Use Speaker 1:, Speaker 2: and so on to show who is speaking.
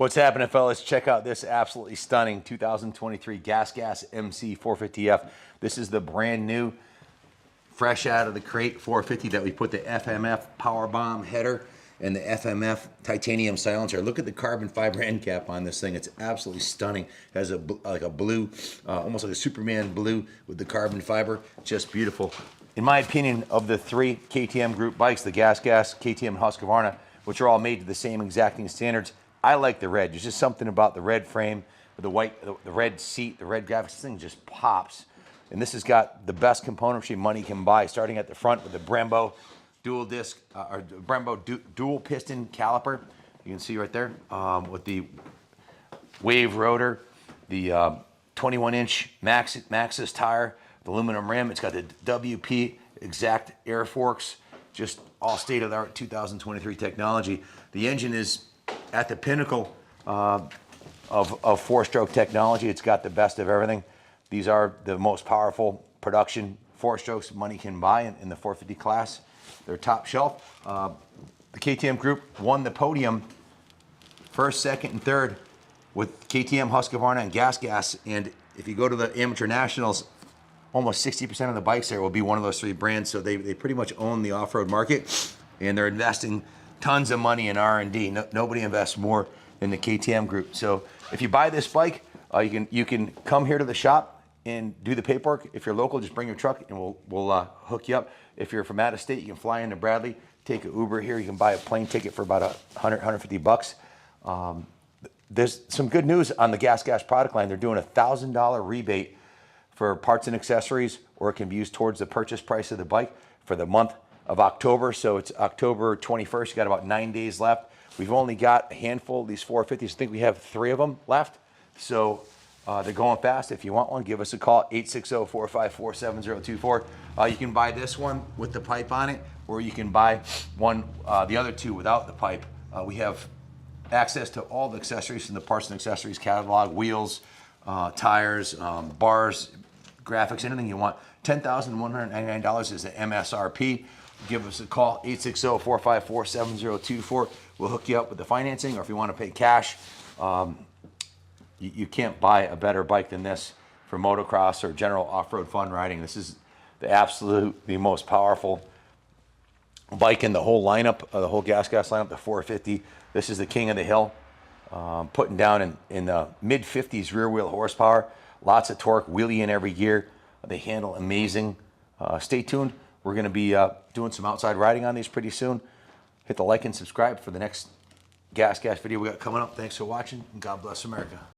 Speaker 1: What's happening, fellas? Check out this absolutely stunning 2023 GasGas MC450F. This is the brand new, fresh out of the crate 450 that we put the FMF power bomb header and the FMF titanium silencer. Look at the carbon fiber end cap on this thing. It's absolutely stunning. It has like a blue, almost like a Superman blue with the carbon fiber. Just beautiful. In my opinion, of the three KTM group bikes, the GasGas, KTM, and Husqvarna, which are all made to the same exacting standards, I like the red. There's just something about the red frame, with the white, the red seat, the red graphics. This thing just pops. And this has got the best componentry money can buy, starting at the front with the Brembo dual disc, or Brembo dual piston caliper. You can see right there with the wave rotor, the 21-inch Maxxis tire, the aluminum rim. It's got the WP exact air forks, just all state-of-the-art 2023 technology. The engine is at the pinnacle of four-stroke technology. It's got the best of everything. These are the most powerful production four-strokes money can buy in the 450 class. They're top shelf. The KTM group won the podium first, second, and third with KTM, Husqvarna, and GasGas. And if you go to the Amateur Nationals, almost 60% of the bikes there will be one of those three brands. So they pretty much own the off-road market, and they're investing tons of money in R&D. Nobody invests more than the KTM group. So if you buy this bike, you can come here to the shop and do the paperwork. If you're local, just bring your truck and we'll hook you up. If you're from out of state, you can fly into Bradley, take an Uber here. You can buy a plane ticket for about $150. There's some good news on the GasGas product line. They're doing a $1,000 rebate for parts and accessories, or it can be used towards the purchase price of the bike for the month of October. So it's October 21st. You got about 9 days left. We've only got a handful of these 450s. I think we have 3 of them left. So they're going fast. If you want one, give us a call, 860-454-7024. You can buy this one with the pipe on it, or you can buy one, the other two without the pipe. We have access to all the accessories in the parts and accessories catalog: wheels, tires, bars, graphics, anything you want. $10,199 is the MSRP. Give us a call, 860-454-7024. We'll hook you up with the financing, or if you want to pay cash, you can't buy a better bike than this for motocross or general off-road fun riding. This is the most powerful bike in the whole lineup, the whole GasGas lineup, the 450. This is the king of the hill, putting down in the mid-50s rear wheel horsepower, lots of torque, wheelie in every gear. They handle amazing. Stay tuned. We're going to be doing some outside riding on these pretty soon. Hit the like and subscribe for the next GasGas video we got coming up. Thanks for watching, and God bless America.